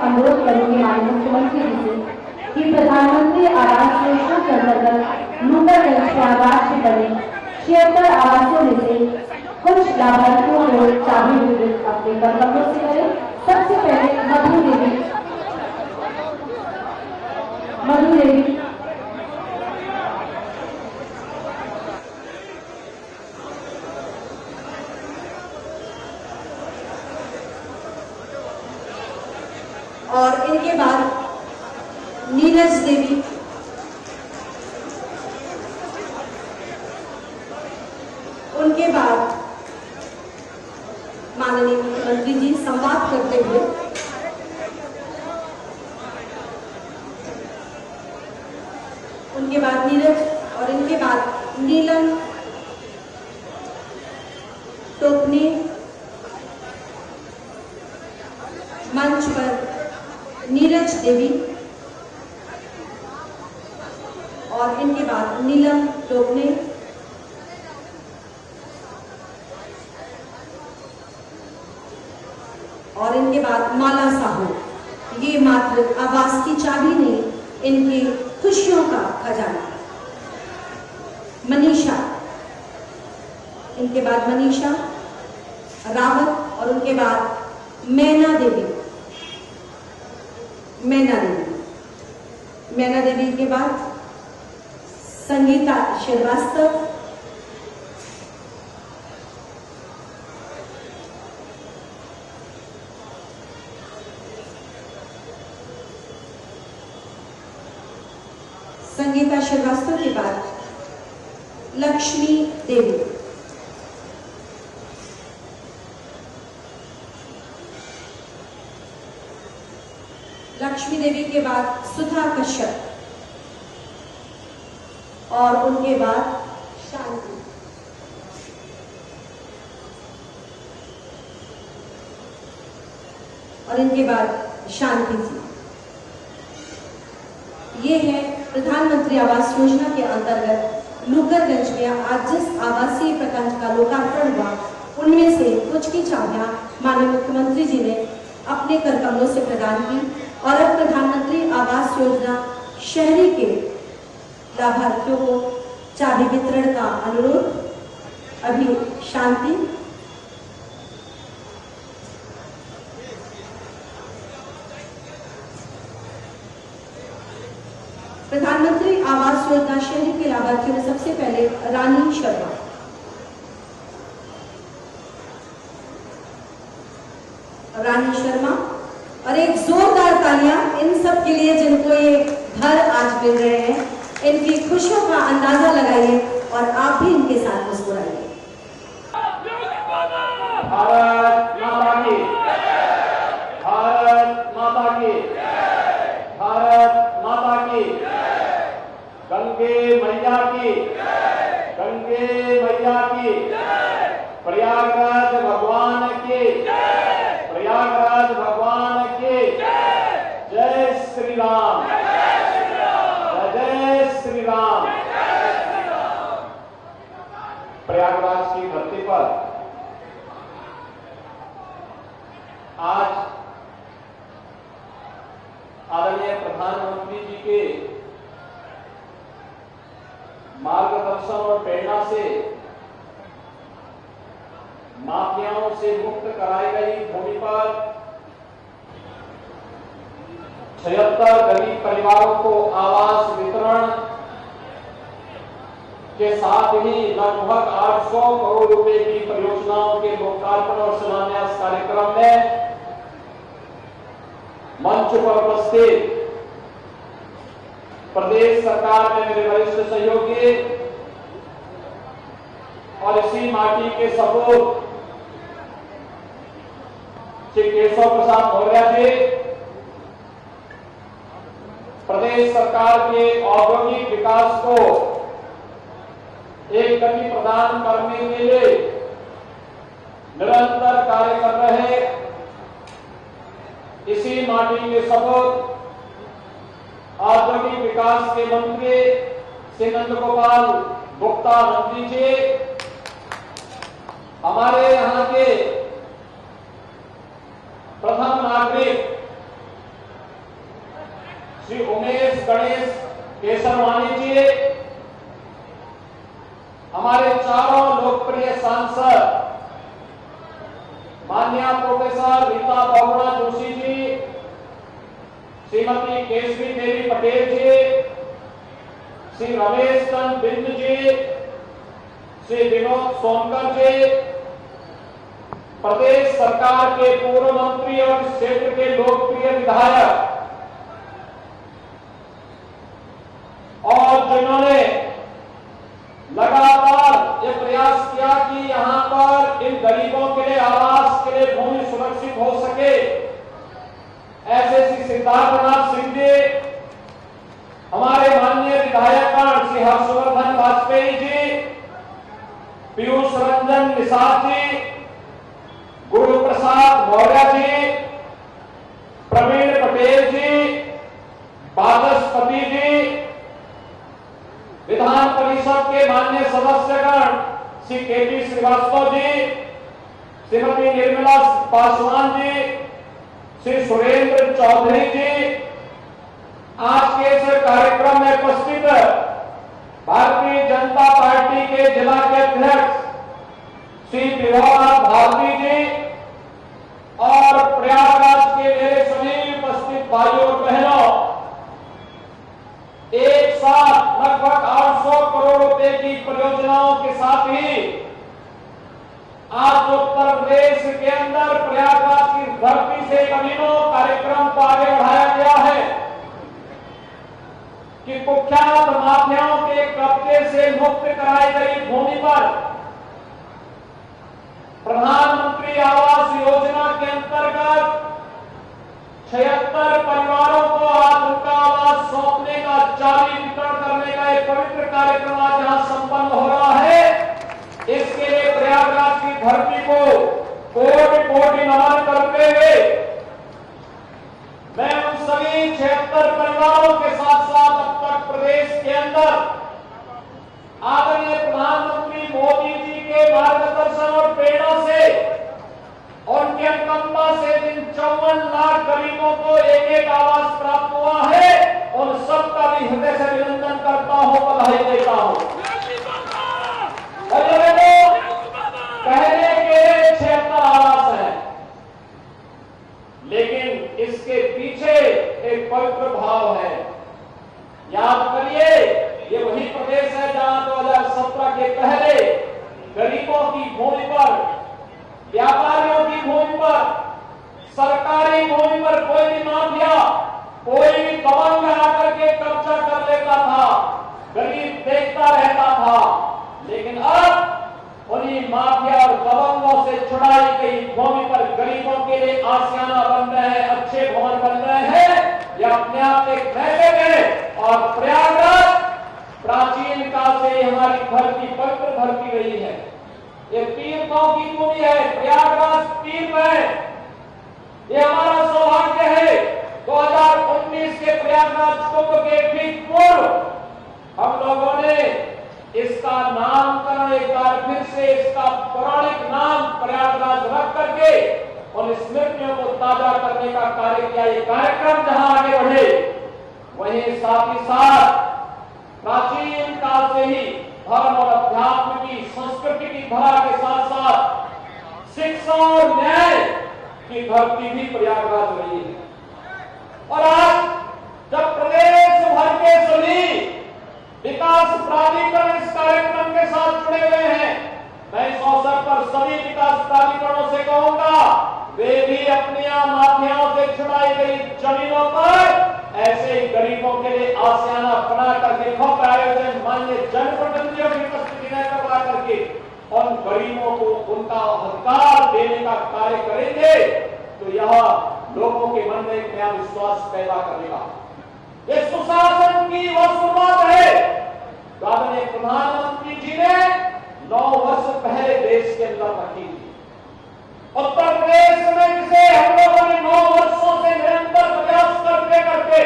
अनुरोध करूंगी माननीय मुख्यमंत्री जी से कि प्रधानमंत्री आवास योजना के अंतर्गत नूतनगंज के आवास में बने 76 आवासों में से कुछ लाभार्थियों को चाबी वितरित अपने कर्तव्यों से करें। सबसे पहले मधु देवी और इनके बाद नीरज देवी, उनके बाद माननीय मुख्यमंत्री जी संवाद करते हुए उनके बाद नीरज और इनके बाद नीलम टोपने मंच पर नीरज देवी और इनके बाद नीलम टोपने और इनके बाद माला साहू। ये मात्र आवास की चाबी नहीं, इनकी खुशियों का खजाना। मनीषा, इनके बाद मनीषा रावत और उनके बाद मैना देवी। मैना देवी के बाद संगीता श्रीवास्तव, संगीता श्रीवास्तव के बाद लक्ष्मी देवी, लक्ष्मी देवी के बाद सुधा कश्यप और उनके बाद शांति। और इनके बाद शांति जी। ये है प्रधानमंत्री आवास योजना के अंतर्गत नूकरगंज में आज जिस आवासीय प्रखंड का लोकार्पण हुआ, उनमें से कुछ की चाबियां माननीय मुख्यमंत्री जी ने अपने कर कमलों से प्रदान की। और अब प्रधानमंत्री आवास योजना शहरी के लाभार्थियों को चाबी वितरण का अनुरोध। अभी शांति। प्रधानमंत्री आवास योजना शहरी के लाभार्थियों में सबसे पहले रानी शर्मा। रानी शर्मा और एक जोरदार तालियां इन सब के लिए जिनको ये घर आज मिल रहे हैं। इनकी खुशियों का अंदाजा लगाइए और आप भी इनके साथ मुस्कुराइए। भारत माता की, भारत माता की, भारत माता की, गंगे मैया की, गंगे मैया की, प्रयागराज भगवान की, प्रयागराज भगवान की। जय श्री राम, जय श्री राम। प्रयागराज की धरती पर आज आदरणीय प्रधानमंत्री जी के मार्गदर्शन और प्रेरणा से माफियाओं से मुक्त कराई गई भूमि पर 76 गरीब परिवारों को आवास वितरण के साथ ही लगभग 800 करोड़ रुपए की परियोजनाओं के लोकार्पण और शिलान्यास कार्यक्रम में मंच पर उपस्थित प्रदेश सरकार में मेरे वरिष्ठ सहयोगी और इसी माटी के सपूत श्री केशव प्रसाद मौर्य जी, प्रदेश सरकार के औद्योगिक विकास को एक गति प्रदान करने के लिए निरंतर कार्य कर रहे इसी माटी के सपूत औद्योगिक विकास के मंत्री श्री नंद गोपाल गुप्ता मंत्री जी, हमारे यहाँ के प्रथम नागरिक गणेश केसरवानी जी, हमारे चारों लोकप्रिय सांसद माननीय प्रोफेसर रीता बहुगुणा जोशी जी, श्रीमती केशरी देवी पटेल जी, श्री रमेश चंद्र बिंद जी, श्री विनोद सोनकर जी, प्रदेश सरकार के पूर्व मंत्री और इस क्षेत्र के लोकप्रिय विधायक, और जिन्होंने लगातार ये प्रयास किया कि यहां पर इन गरीबों के लिए आवास के लिए भूमि सुरक्षित हो सके, ऐसे श्री सिद्धार्थनाथ सिंह जी, हमारे माननीय विधायकगण श्री हर्षवर्धन वाजपेयी जी, पीयूष रंजन निषाद जी, गुरु प्रसाद मौर्य जी, प्रवीण पटेल जी, वाचस्पति जी, विधान परिषद के माननीय सदस्यगण श्री केपी श्रीवास्तव जी, श्रीमती निर्मला पासवान जी, श्री सुरेंद्र चौधरी जी, आज के इस कार्यक्रम में उपस्थित भारतीय जनता पार्टी के जिला के अध्यक्ष श्री विभानाथ भारती जी और प्रयागराज के मेरे सभी उपस्थित भाइयों और बहनों, एक साथ लगभग 800 करोड़ रुपए की परियोजनाओं के साथ ही आज उत्तर प्रदेश के अंदर प्रयागराज की धरती से अभिनव कार्यक्रम को आगे बढ़ाया गया है कि कुख्यात माफियाओं के कब्जे से मुक्त कराई गई भूमि पर प्रधानमंत्री आवास योजना के अंतर्गत 76 परिवारों को आज उनका आवास सौंपने का, चाबी वितरण करने का एक पवित्र कार्यक्रम आज यहां संपन्न हो रहा है। इसके लिए प्रयागराज की धरती को कोटि कोटि नमन करते हुए मैं उन सभी 76 परिवारों के साथ साथ अब तक प्रदेश के अंदर आदरणीय प्रधानमंत्री मोदी जी के मार्गदर्शन और प्रेरणा से और उनके अनुकंपा से जिन 54 लाख गरीबों को एक एक आवास प्राप्त हुआ है, उन सबका भी हृदय से अभिनंदन करता हूं, बधाई देता हूं। कहने के 76 आवास है, लेकिन इसके पीछे एक पवित्र भाव है। याद करिए, ये वही प्रदेश है जहां 2017 के पहले गरीबों की भूमि पर, व्यापारियों की भूमि पर, सरकारी भूमि पर कोई भी माफिया, कोई भी दबंग आकर के कब्जा कर लेता था, गरीब देखता रहता था। लेकिन अब उन्हीं माफिया और दबंगों से छुड़ाई गई भूमि पर गरीबों के लिए आशियाना बन रहे हैं, अच्छे भवन बन रहे हैं। यह अपने आप एक मैसेज है। और प्रयागराज प्राचीन काल से हमारी धरती पवित्र धरती रही है। ये तीर्थों की भूमि है, प्रयागराज तीर्थ है। ये हमारा सौभाग्य है। 2019 के प्रयागराज कुंभ के ठीक पूर्व हम लोगों ने इसका नामकरण एक बार फिर से, इसका पौराणिक नाम प्रयागराज रख करके उन स्मृतियों को ताजा करने का कार्य किया। ये कार्यक्रम जहां आगे बढ़े, वहीं साथ ही साथ प्राचीन काल से ही धर्म और अध्यात्म की, संस्कृति की धरा के साथ साथ शिक्षा और न्याय की धरती भी प्रयागराज रही है। और आज जब प्रदेश भर के सभी विकास प्राधिकरण इस कार्यक्रम के साथ जुड़े हुए हैं, मैं इस अवसर पर सभी विकास प्राधिकरणों से कहूंगा, वे भी अपनी माफियाओं से छुड़ाई गई जमीनों पर ऐसे ही गरीबों के लिए आशियाना बना करके भव्य आयोजन माननीय जनप्रतिनिधियों की उपस्थिति में करवा करके उन गरीबों को उनका अधिकार देने का कार्य करेंगे, तो यह लोगों के मन में एक नया विश्वास पैदा करेगा। ये सुशासन की वह शुरुआत है जो आदरणीय प्रधानमंत्री जी ने 9 वर्ष पहले देश के अंदर रखी थी। उत्तर प्रदेश में जिसे हम लोगों ने 9 वर्षों से निरंतर प्रयास करते करते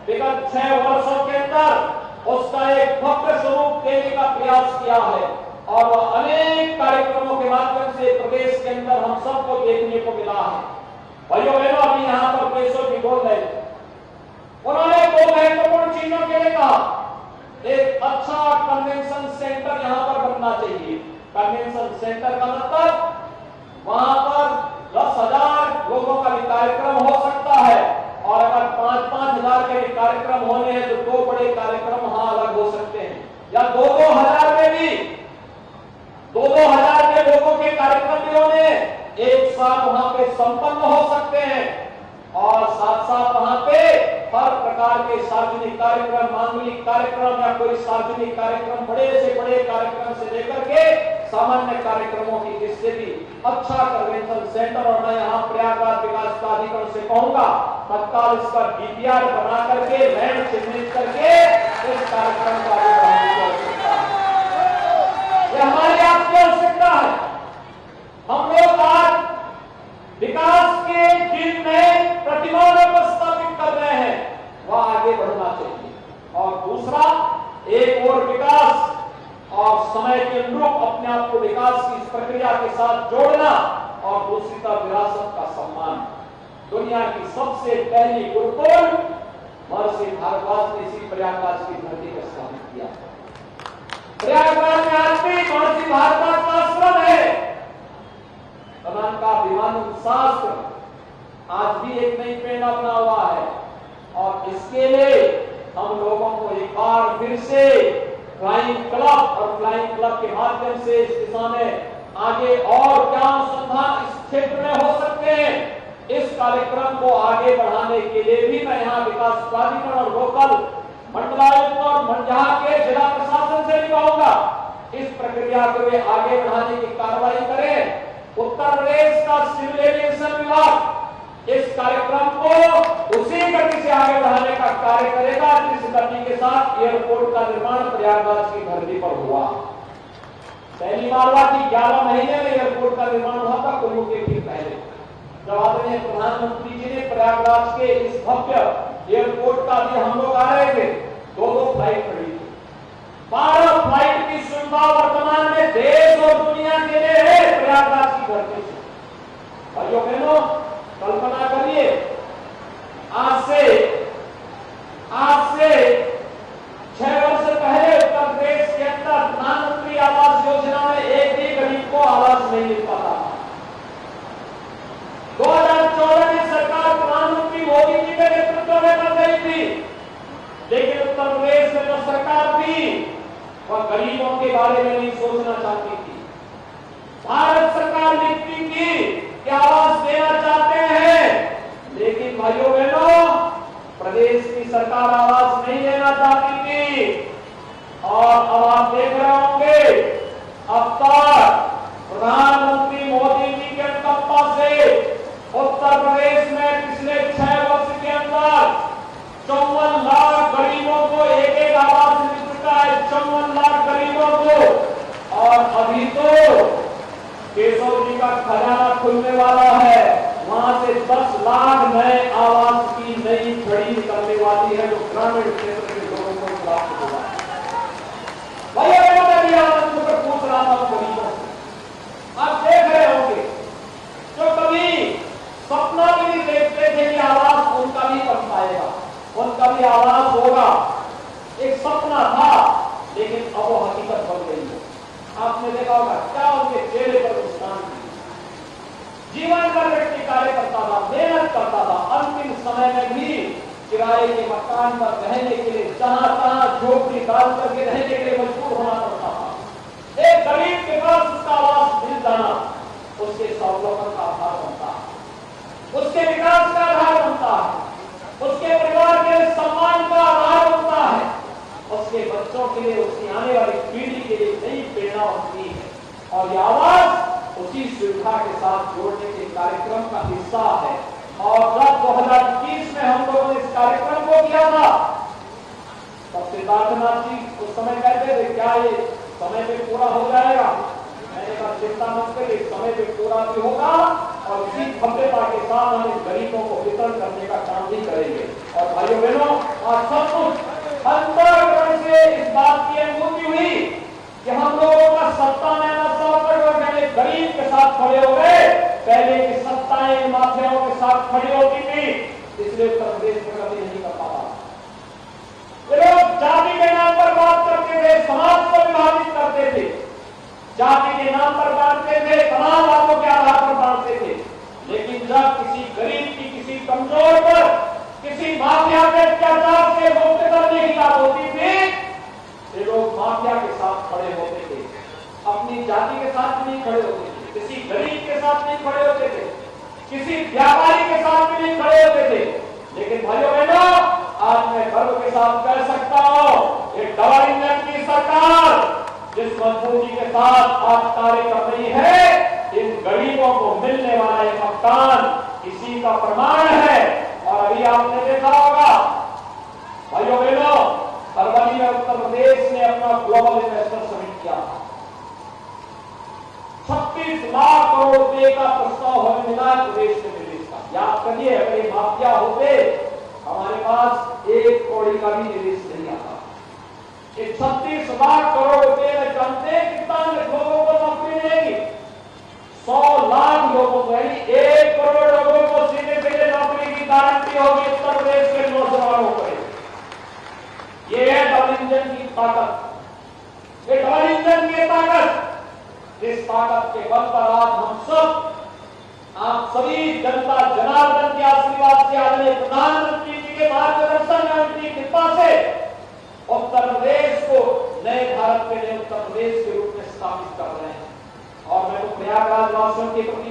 विगत 6 वर्षों के अंदर उसका एक भव्य स्वरूप देने का प्रयास किया है। और वह अनेक कार्यक्रमों के माध्यम से प्रदेश के अंदर हम सबको देखने को मिला है। भाइयों बहनों, अभी यहां पर पेशों की बोल रहे थे, उन्होंने दो महत्वपूर्ण चीजों के लिए कहा। एक अच्छा कन्वेंशन सेंटर यहां पर बनना चाहिए। कन्वेंशन सेंटर का मतलब वहां पर 10,000 लोगों का भी कार्यक्रम हो सकता है, और अगर 5-5 हजार के भी कार्यक्रम होने हैं तो 2 बड़े कार्यक्रम वहां अलग हो सकते हैं, या 2-2 हजार में भी 2-2 हजार के लोगों के कार्यक्रम भी होने एक साथ वहां पे संपन्न हो सकते हैं। और साथ साथ वहां पे हर प्रकार के सार्वजनिक कार्यक्रम, मांगलिक कार्यक्रम या कोई सार्वजनिक कार्यक्रम, बड़े से बड़े कार्यक्रम से लेकर के सामान्य कार्यक्रमों की दृष्टि भी अच्छा कन्वेंशन सेंटर। और मैं यहाँ प्रयागराज विकास प्राधिकरण से कहूंगा तत्काल इस पर डीपीआर बना करके लैंड चिन्हित करके इस कार्यक्रम का आगे बढ़ाने की आवश्यकता है। यह हमारी आपकी आवश्यकता है। हम लोग आज विकास के जिन नए प्रतिमानों को स्थापित कर रहे हैं वह आगे बढ़ना चाहिए। और दूसरा, एक और विकास और समय के अनुरूप अपने आप को विकास की इस प्रक्रिया के साथ जोड़ना, और दूसरी तरफ विरासत का सम्मान। दुनिया की सबसे पहली गुरुकुल महर्षि भारद्वाज ने इसी प्रयागराज की धरती पर स्थापित किया। प्रयागराज में आज भी महर्षि भारद्वाज का आश्रम है। कमान का विमानन शास्त्र आज भी एक नई प्रेरणा बना हुआ है, और इसके लिए हम लोगों को एक बार फिर से फ्लाइंग क्लब और फ्लाइंग क्लब के माध्यम से इस दिशा में आगे और क्या अनुसंधान इस क्षेत्र में हो सकते हैं, इस कार्यक्रम को आगे बढ़ाने के लिए भी मैं यहाँ विकास प्राधिकरण और लोकल मंडलायुक्त और मंडला के जिला प्रशासन से भी कहूंगा इस प्रक्रिया को वे आगे बढ़ाने की कार्रवाई करें। उत्तर प्रदेश का सिविल एविएशन विभाग इस कार्यक्रम को उसी गति से आगे बढ़ाने का कार्य करेगा जिस गति के साथ एयरपोर्ट का निर्माण प्रयागराज की धरती पर हुआ। पहली बार हुआ कि 11 महीने में एयरपोर्ट का निर्माण हुआ था कुल्लू के ठीक पहले, जब आदरणीय प्रधानमंत्री जी ने प्रयागराज के इस भव्य एयरपोर्ट का भी हम लोग आ रहे थे, 2-2 फ्लाइट खड़ी थी। 12 फ्लाइट की सुविधा वर्तमान में देश और दुनिया के लिए है प्रयागराज की धरती से। भाइयों बहनों, कल्पना करिए आज से 6 वर्ष पहले उत्तर प्रदेश के अंदर प्रधानमंत्री आवास योजना में एक भी गरीब को आवास नहीं मिल पाता। 2014 में सरकार प्रधानमंत्री मोदी जी के नेतृत्व में बन गई थी, लेकिन उत्तर प्रदेश में जो सरकार थी वह गरीबों के बारे में नहीं सोचना चाहती थी। भारत सरकार लिखती थी कि आवास देना चाहते हैं, लेकिन भाइयों बहनों प्रदेश की सरकार आवास नहीं देना चाहती थी। और अब आप देख रहे होंगे अब तक प्रधानमंत्री मोदी जी के अनुकंपा से उत्तर प्रदेश में पिछले 6 वर्ष के अंदर 54 लाख गरीबों को एक आवास मिल चुका है। 54 लाख गरीबों को। और अभी तो केशव जी का खजाना खुलने वाला है, वहां से 10 लाख नए आवास की नई छड़ी निकलने वाली है जो ग्रामीण क्षेत्र के लोगों को प्राप्त होगा। भाई मैं आवास को पूछ रहा था गरीबों से, आप देख रहे होंगे जो कभी सपना भी नहीं देखते थे कि आवास उनका भी बन पाएगा, उनका भी आवास होगा। एक सपना था लेकिन अब वो हकीकत बन गई है। आपने देखा होगा क्या उनके चेहरे पर मुस्कान थी। जीवन भर व्यक्ति कार्य करता था, मेहनत करता था, अंतिम समय में भी किराए के मकान पर रहने के लिए जहां तहां झोपड़ी डाल करके रहने के लिए मजबूर होना पड़ता था। एक गरीब के पास उसका आवास मिल जाना उसके स्वावलंबन का आधार बनता है, उसके विकास का आधार बनता है, उसके परिवार के सम्मान का आधार बनता है, उसके बच्चों के लिए, उसकी आने वाली पीढ़ी के लिए नई प्रेरणा होती है। और यह आवास उसी सुविधा के साथ जोड़ने के कार्यक्रम का हिस्सा है। और जब 2021 में हम लोगों ने इस कार्यक्रम को किया था तब सिद्धार्थनाथ जी उस समय कहते थे क्या ये समय पे पूरा हो जाएगा? मैंने कहा चिंता मत करिए, समय पे पूरा भी होगा और इसी भव्यता के साथ हम इस गरीबों को वितरण करने का काम भी करेंगे। और भाइयों बहनों, आज सब कुछ अंतर्गण से इस बात की अनुभूति हुई कि हम लोगों का सत्ता में गरीब के साथ खड़े हो गए। पहले की सत्ताएं माफियाओं के साथ खड़ी होती थी, इसलिए उत्तर प्रदेश में कभी नहीं कर पाता। के नाम पर बात करते थे, समाज को विभाजित करते थे, जाति के नाम पर बांटते थे, तमाम बातों के आधार पर बांटते थे। लेकिन जब किसी गरीब की, किसी कमजोर पर, किसी माफिया के अत्याचार से मुक्त करने की बात होती थी, ये लोग माफिया के साथ खड़े होते थे, अपनी जाति के साथ नहीं खड़े होते थे, किसी गरीब के साथ नहीं खड़े होते थे, किसी व्यापारी के साथ भी नहीं खड़े होते थे। लेकिन भाइयों बहनों, आज मैं गर्व के साथ कह सकता हूं, एक डबल इंजन की सरकार जिस मजबूती के साथ आज कार्य कर रही है, इन गरीबों को मिलने वाला ये मकान इसी का प्रमाण है। और अभी आपने देखा होगा भाइयों बहनों, फरवरी में उत्तर प्रदेश ने अपना ग्लोबल इन्वेस्टर समिट किया, 36 लाख करोड़ रुपए का प्रस्ताव हमें मिला प्रदेश में निवेश का। याद करिए, अगर ये माफिया होते हमारे पास 1 कौड़ी का भी निवेश नहीं आता। 36 लाख करोड़ रुपए में जानते कितना लोगों को नौकरी मिलेगी? 100 लाख लोगों को, यानी 1 करोड़ लोगों को सीधे सीधे नौकरी की गारंटी होगी उत्तर प्रदेश के नौजवानों को। ये है डबल इंजन की ताकत, ये डबल इंजन की ताकत। इस ताकत के बल पर आज हम सब, आप सभी जनता जनार्दन के आशीर्वाद से, आदरणीय प्रधानमंत्री जी के मार्गदर्शन में, उनकी कृपा से उत्तर प्रदेश को नए भारत के लिए उत्तर प्रदेश के रूप में स्थापित कर रहे हैं। और मैं तो प्रयागराज वासियों के प्रति